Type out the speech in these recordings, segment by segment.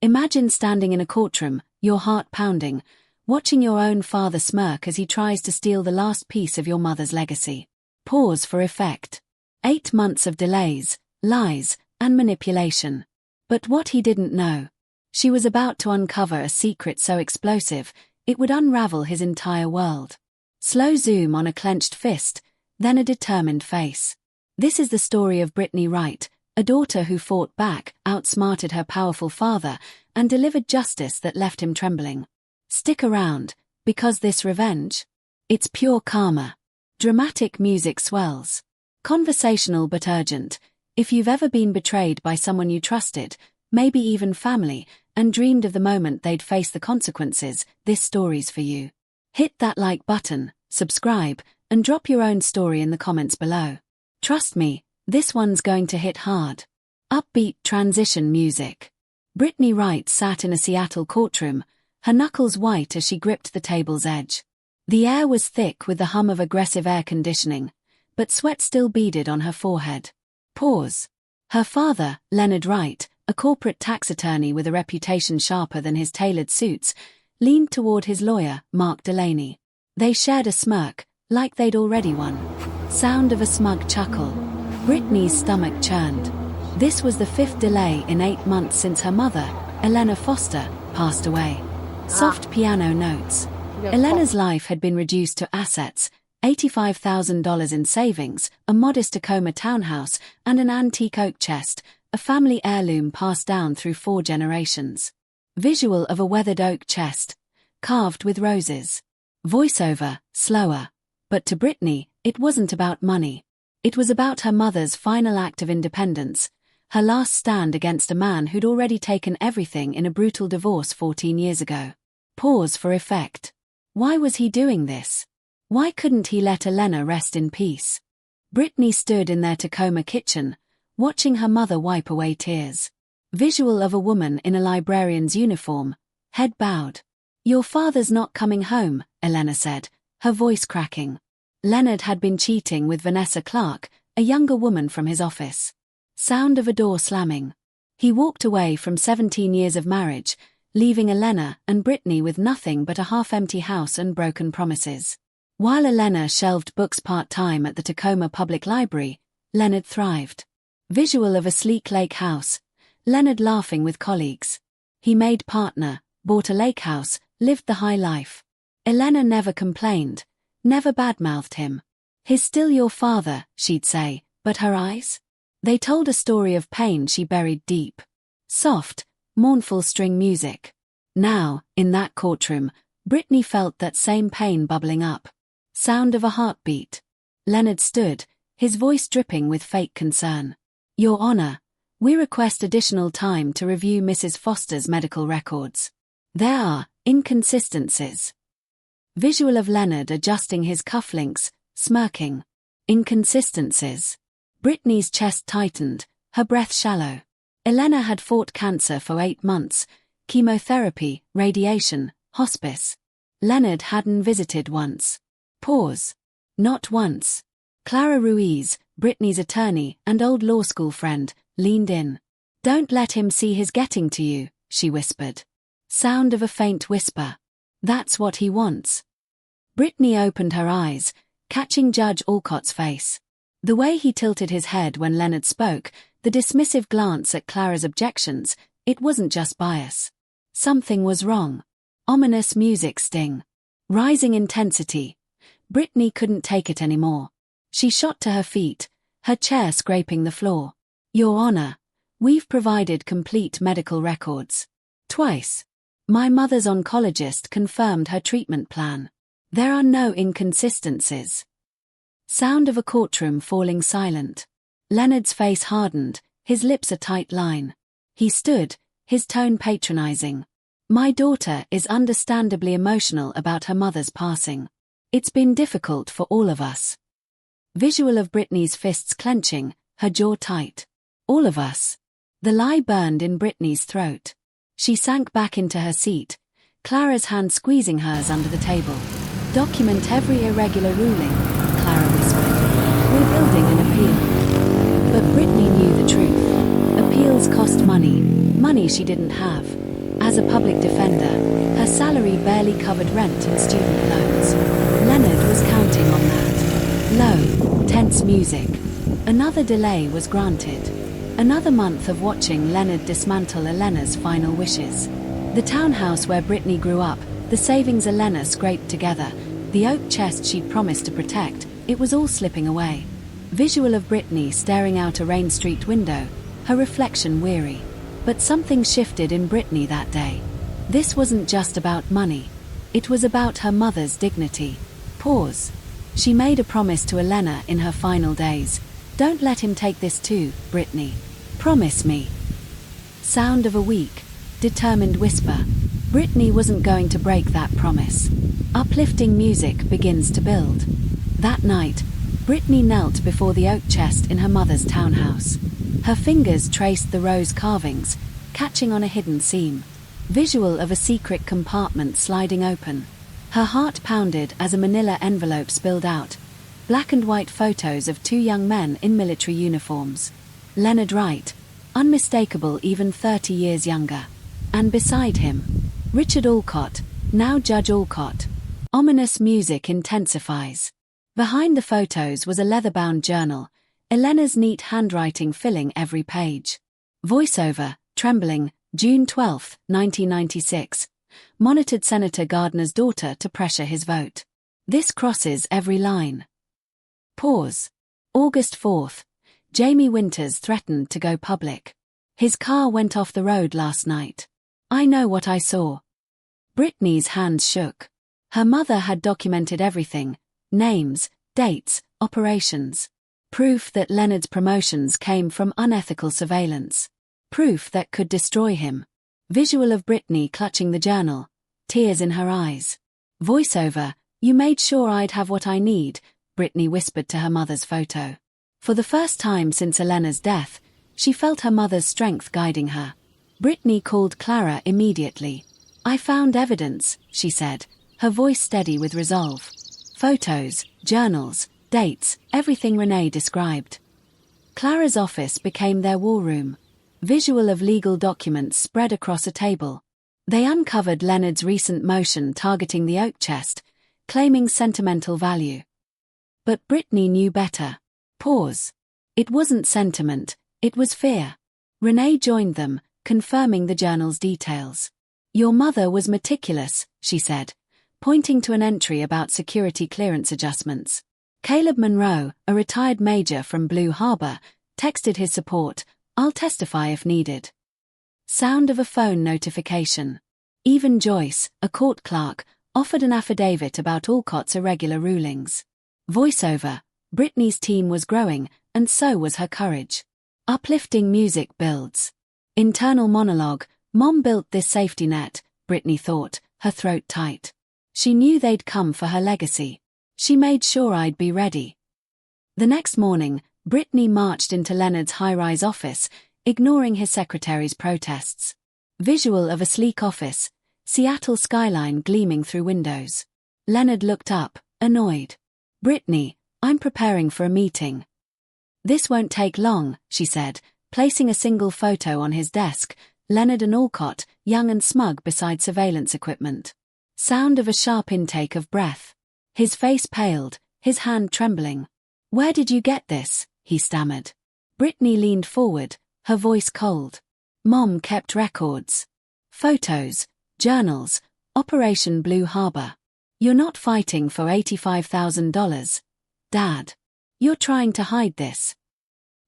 Imagine standing in a courtroom, your heart pounding, watching your own father smirk as he tries to steal the last piece of your mother's legacy. Pause for effect. 8 months of delays, lies, and manipulation. But what he didn't know. She was about to uncover a secret so explosive, it would unravel his entire world. Slow zoom on a clenched fist, then a determined face. This is the story of Brittany Wright, a daughter who fought back, outsmarted her powerful father, and delivered justice that left him trembling. Stick around, because this revenge, it's pure karma. Dramatic music swells. Conversational but urgent. If you've ever been betrayed by someone you trusted, maybe even family, and dreamed of the moment they'd face the consequences, this story's for you. Hit that like button, subscribe, and drop your own story in the comments below. Trust me, this one's going to hit hard. Upbeat transition music. Brittany Wright sat in a Seattle courtroom, her knuckles white as she gripped the table's edge. The air was thick with the hum of aggressive air conditioning, but sweat still beaded on her forehead. Pause. Her father, Leonard Wright, a corporate tax attorney with a reputation sharper than his tailored suits, leaned toward his lawyer, Mark Delaney. They shared a smirk, like they'd already won. Sound of a smug chuckle. Brittany's stomach churned. This was the 5th delay in 8 months since her mother, Elena Foster, passed away. Soft piano notes. Elena's life had been reduced to assets, $85,000 in savings, a modest Tacoma townhouse, and an antique oak chest, a family heirloom passed down through 4 generations. Visual of a weathered oak chest, carved with roses. Voiceover, slower. But to Brittany, it wasn't about money. It was about her mother's final act of independence, her last stand against a man who'd already taken everything in a brutal divorce 14 years ago. Pause for effect. Why was he doing this? Why couldn't he let Elena rest in peace? Brittany stood in their Tacoma kitchen, watching her mother wipe away tears. Visual of a woman in a librarian's uniform, head bowed. "Your father's not coming home," Elena said, her voice cracking. Leonard had been cheating with Vanessa Clark, a younger woman from his office. Sound of a door slamming. He walked away from 17 years of marriage, leaving Elena and Brittany with nothing but a half-empty house and broken promises. While Elena shelved books part-time at the Tacoma Public Library, Leonard thrived. Visual of a sleek lake house, Leonard laughing with colleagues. He made partner, bought a lake house, lived the high life. Elena never complained, never badmouthed him. "He's still your father," she'd say, but her eyes? They told a story of pain she buried deep. Soft, mournful string music. Now, in that courtroom, Brittany felt that same pain bubbling up. Sound of a heartbeat. Leonard stood, his voice dripping with fake concern. "Your Honor, we request additional time to review Mrs. Foster's medical records. There are inconsistencies." Visual of Leonard adjusting his cufflinks, smirking. Inconsistencies. Brittany's chest tightened, her breath shallow. Elena had fought cancer for 8 months, chemotherapy, radiation, hospice. Leonard hadn't visited once. Pause. Not once. Clara Ruiz, Brittany's attorney and old law school friend, leaned in. "Don't let him see his getting to you," she whispered. Sound of a faint whisper. "That's what he wants." Brittany opened her eyes, catching Judge Alcott's face. The way he tilted his head when Leonard spoke, the dismissive glance at Clara's objections, it wasn't just bias. Something was wrong. Ominous music sting. Rising intensity. Brittany couldn't take it anymore. She shot to her feet, her chair scraping the floor. "Your Honor, we've provided complete medical records. Twice. My mother's oncologist confirmed her treatment plan. There are no inconsistencies." Sound of a courtroom falling silent. Leonard's face hardened, his lips a tight line. He stood, his tone patronizing. "My daughter is understandably emotional about her mother's passing. It's been difficult for all of us." Visual of Brittany's fists clenching, her jaw tight. "All of us." The lie burned in Brittany's throat. She sank back into her seat, Clara's hand squeezing hers under the table. "Document every irregular ruling," Clara whispered. "We're building an appeal." But Brittany knew the truth. Appeals cost money, money she didn't have. As a public defender, her salary barely covered rent and student loans. Leonard was counting on that. Low, tense music. Another delay was granted. Another month of watching Leonard dismantle Elena's final wishes. The townhouse where Brittany grew up, the savings Elena scraped together, the oak chest she'd promised to protect, it was all slipping away. Visual of Brittany staring out a Rain Street window, her reflection weary. But something shifted in Brittany that day. This wasn't just about money. It was about her mother's dignity. Pause. She made a promise to Elena in her final days. Don't let him take this too, Brittany. Promise me. Sound of a weak, determined whisper. Brittany wasn't going to break that promise. Uplifting music begins to build. That night, Brittany knelt before the oak chest in her mother's townhouse. Her fingers traced the rose carvings, catching on a hidden seam. Visual of a secret compartment sliding open. Her heart pounded as a manila envelope spilled out. Black and white photos of two young men in military uniforms. Leonard Wright, unmistakable even 30 years younger. And beside him, Richard Alcott, now Judge Alcott. Ominous music intensifies. Behind the photos was a leather-bound journal, Elena's neat handwriting filling every page. Voiceover, trembling, June 12, 1996. Monitored Senator Gardner's daughter to pressure his vote. This crosses every line. Pause. August 4th. Jamie Winters threatened to go public. His car went off the road last night. I know what I saw. Brittany's hands shook. Her mother had documented everything. Names, dates, operations. Proof that Leonard's promotions came from unethical surveillance. Proof that could destroy him. Visual of Brittany clutching the journal, tears in her eyes. Voiceover, you made sure I'd have what I need, Brittany whispered to her mother's photo. For the first time since Elena's death, she felt her mother's strength guiding her. Brittany called Clara immediately. I found evidence, she said, her voice steady with resolve. Photos, journals, dates, everything Renee described. Clara's office became their war room. Visual of legal documents spread across a table. They uncovered Leonard's recent motion targeting the oak chest, claiming sentimental value. But Brittany knew better. Pause. It wasn't sentiment, it was fear. Renee joined them, confirming the journal's details. Your mother was meticulous, she said, pointing to an entry about security clearance adjustments. Caleb Monroe, a retired major from Blue Harbor, texted his support, I'll testify if needed. Sound of a phone notification. Even Joyce, a court clerk, offered an affidavit about Alcott's irregular rulings. Voiceover, Brittany's team was growing, and so was her courage. Uplifting music builds. Internal monologue, Mom built this safety net, Brittany thought, her throat tight. She knew they'd come for her legacy. She made sure I'd be ready. The next morning, Brittany marched into Leonard's high-rise office, ignoring his secretary's protests. Visual of a sleek office, Seattle skyline gleaming through windows. Leonard looked up, annoyed. Brittany, I'm preparing for a meeting. This won't take long, she said, placing a single photo on his desk, Leonard and Alcott, young and smug beside surveillance equipment. Sound of a sharp intake of breath. His face paled, his hand trembling. Where did you get this? He stammered. Brittany leaned forward, her voice cold. Mom kept records. Photos, journals, Operation Blue Harbor. You're not fighting for $85,000, Dad. You're trying to hide this.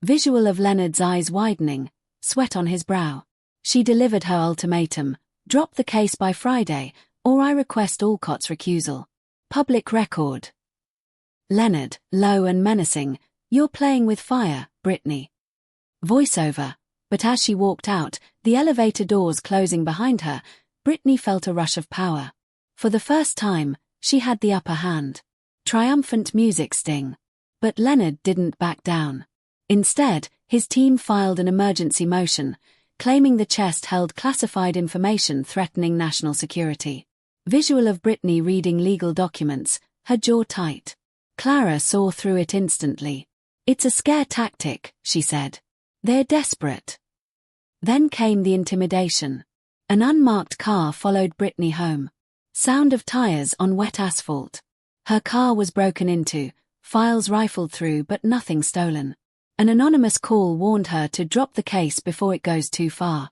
Visual of Leonard's eyes widening, sweat on his brow. She delivered her ultimatum, drop the case by Friday, or I request Alcott's recusal. Public record. Leonard, low and menacing, you're playing with fire, Brittany. Voiceover, but as she walked out, the elevator doors closing behind her, Brittany felt a rush of power. For the first time, she had the upper hand. Triumphant music sting. But Leonard didn't back down. Instead, his team filed an emergency motion, claiming the chest held classified information threatening national security. Visual of Brittany reading legal documents, her jaw tight. Clara saw through it instantly. It's a scare tactic, she said. They're desperate. Then came the intimidation. An unmarked car followed Britney home. Sound of tires on wet asphalt. Her car was broken into, files rifled through but nothing stolen. An anonymous call warned her to drop the case before it goes too far.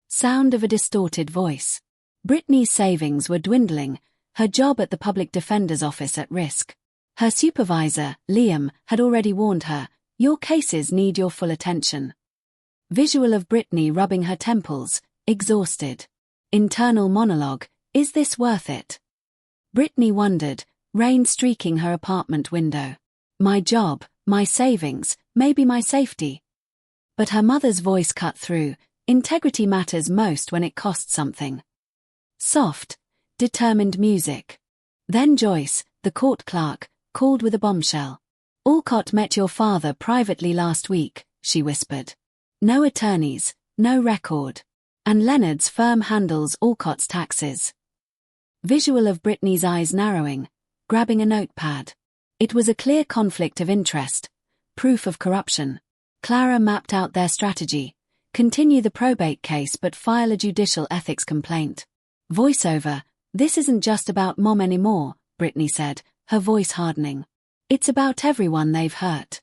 Sound of a distorted voice. Britney's savings were dwindling, her job at the public defender's office at risk. Her supervisor, Liam, had already warned her, "Your cases need your full attention." Visual of Britney rubbing her temples, exhausted. Internal monologue, "Is this worth it?" Britney wondered, rain streaking her apartment window. "My job, my savings, maybe my safety." But her mother's voice cut through, "Integrity matters most when it costs something." Soft, determined music. Then Joyce, the court clerk, called with a bombshell. "Alcott met your father privately last week," she whispered. "No attorneys, no record. And Leonard's firm handles Alcott's taxes." Visual of Britney's eyes narrowing, grabbing a notepad. It was a clear conflict of interest, proof of corruption. Clara mapped out their strategy: continue the probate case but file a judicial ethics complaint. Voiceover, "This isn't just about Mom anymore," Britney said, her voice hardening. "It's about everyone they've hurt."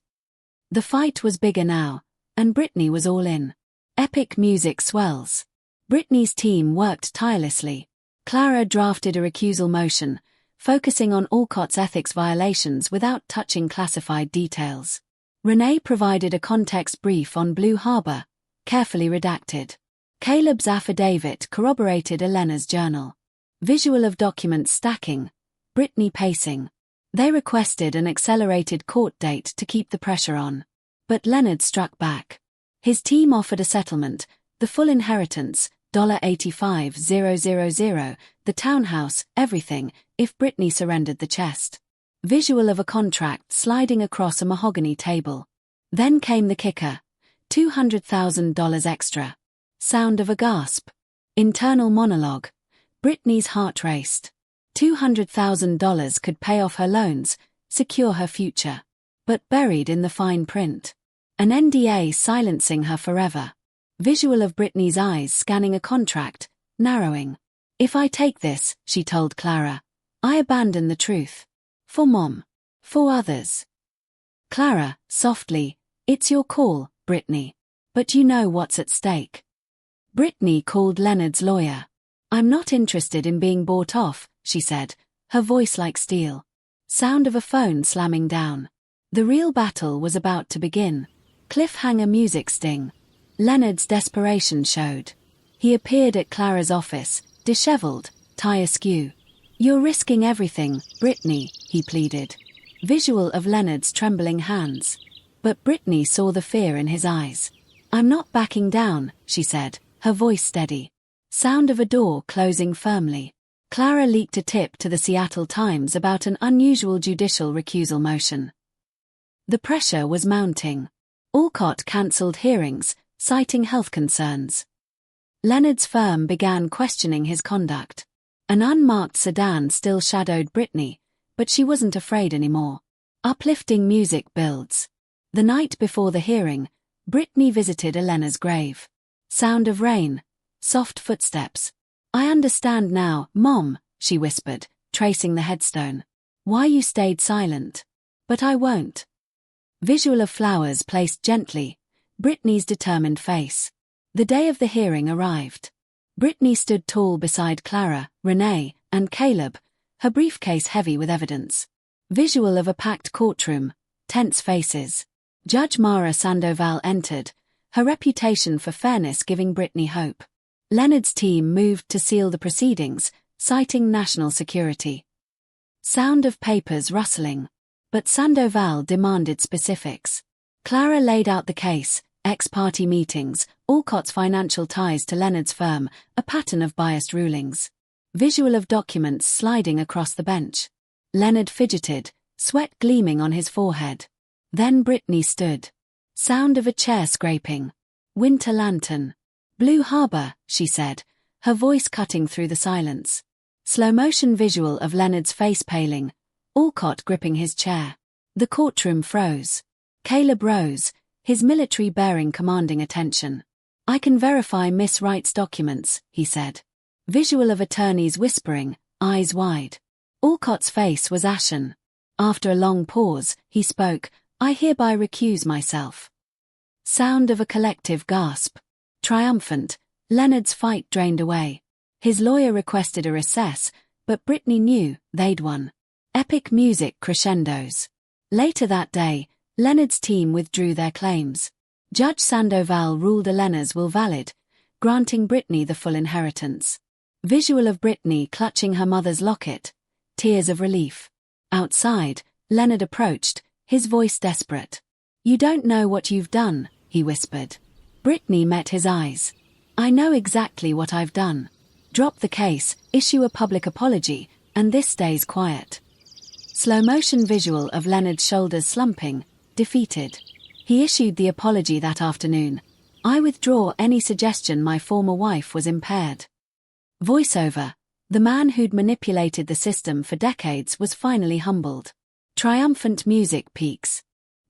The fight was bigger now, and Britney was all in. Epic music swells. Britney's team worked tirelessly. Clara drafted a recusal motion, focusing on Alcott's ethics violations without touching classified details. Renee provided a context brief on Blue Harbor, carefully redacted. Caleb's affidavit corroborated Elena's journal. Visual of documents stacking, Britney pacing. They requested an accelerated court date to keep the pressure on. But Leonard struck back. His team offered a settlement, the full inheritance, $85,000, the townhouse, everything, if Britney surrendered the chest. Visual of a contract sliding across a mahogany table. Then came the kicker. $200,000 extra. Sound of a gasp. Internal monologue. Britney's heart raced. $200,000 could pay off her loans, secure her future. But buried in the fine print. An NDA silencing her forever. Visual of Britney's eyes scanning a contract, narrowing. "If I take this," she told Clara, "I abandon the truth. For Mom. For others." Clara, softly, "It's your call, Britney. But you know what's at stake." Britney called Leonard's lawyer. "I'm not interested in being bought off," she said, her voice like steel. Sound of a phone slamming down. The real battle was about to begin. Cliffhanger music sting. Leonard's desperation showed. He appeared at Clara's office, disheveled, tie askew. "You're risking everything, Britney," he pleaded. Visual of Leonard's trembling hands. But Britney saw the fear in his eyes. "I'm not backing down," she said, her voice steady. Sound of a door closing firmly. Clara leaked a tip to the Seattle Times about an unusual judicial recusal motion. The pressure was mounting. Alcott cancelled hearings, citing health concerns. Leonard's firm began questioning his conduct. An unmarked sedan still shadowed Britney, but she wasn't afraid anymore. Uplifting music builds. The night before the hearing, Britney visited Elena's grave. Sound of rain. Soft footsteps. "I understand now, Mom," she whispered, tracing the headstone. "Why you stayed silent. But I won't." Visual of flowers placed gently, Britney's determined face. The day of the hearing arrived. Britney stood tall beside Clara, Renee, and Caleb, her briefcase heavy with evidence. Visual of a packed courtroom, tense faces. Judge Mara Sandoval entered, her reputation for fairness giving Britney hope. Leonard's team moved to seal the proceedings, citing national security. Sound of papers rustling. But Sandoval demanded specifics. Clara laid out the case, ex-party meetings, Alcott's financial ties to Leonard's firm, a pattern of biased rulings. Visual of documents sliding across the bench. Leonard fidgeted, sweat gleaming on his forehead. Then Britney stood. Sound of a chair scraping. "Winter lantern. Blue Harbor," she said, her voice cutting through the silence. Slow-motion visual of Leonard's face paling, Alcott gripping his chair. The courtroom froze. Caleb rose, his military bearing commanding attention. I can verify Miss Wright's documents, he said. Visual of attorneys whispering, eyes wide. Alcott's face was ashen. After a long pause, he spoke, I hereby recuse myself. Sound of a collective gasp. Triumphant, Leonard's fight drained away. His lawyer requested a recess, but Britney knew they'd won. Epic music crescendos. Later that day, Leonard's team withdrew their claims. Judge Sandoval ruled Elena's will valid, granting Britney the full inheritance. Visual of Britney clutching her mother's locket. Tears of relief. Outside, Leonard approached, his voice desperate. You don't know what you've done, he whispered. Britney met his eyes. I know exactly what I've done. Drop the case, issue a public apology, and this stays quiet. Slow-motion visual of Leonard's shoulders slumping, defeated. He issued the apology that afternoon. I withdraw any suggestion my former wife was impaired. Voiceover. The man who'd manipulated the system for decades was finally humbled. Triumphant music peaks.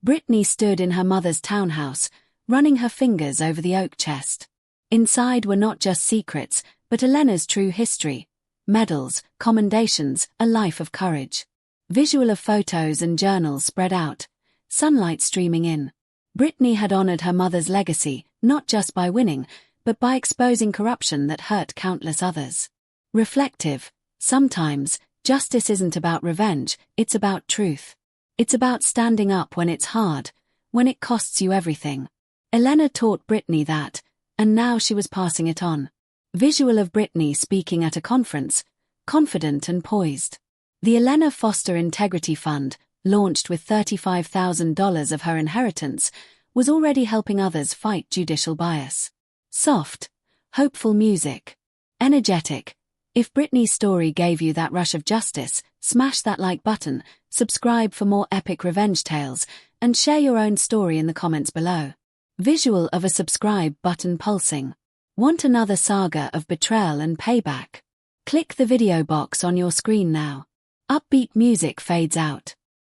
Britney stood in her mother's townhouse, running her fingers over the oak chest. Inside were not just secrets, but Elena's true history. Medals, commendations, a life of courage. Visual of photos and journals spread out, sunlight streaming in. Britney had honored her mother's legacy, not just by winning, but by exposing corruption that hurt countless others. Reflective. Sometimes, justice isn't about revenge, it's about truth. It's about standing up when it's hard, when it costs you everything. Elena taught Britney that, and now she was passing it on. Visual of Britney speaking at a conference, confident and poised. The Elena Foster Integrity Fund, launched with $35,000 of her inheritance, was already helping others fight judicial bias. Soft, hopeful music. Energetic. If Britney's story gave you that rush of justice, smash that like button, subscribe for more epic revenge tales, and share your own story in the comments below. Visual of a subscribe button pulsing. Want another saga of betrayal and payback? Click the video box on your screen now. Upbeat music fades out.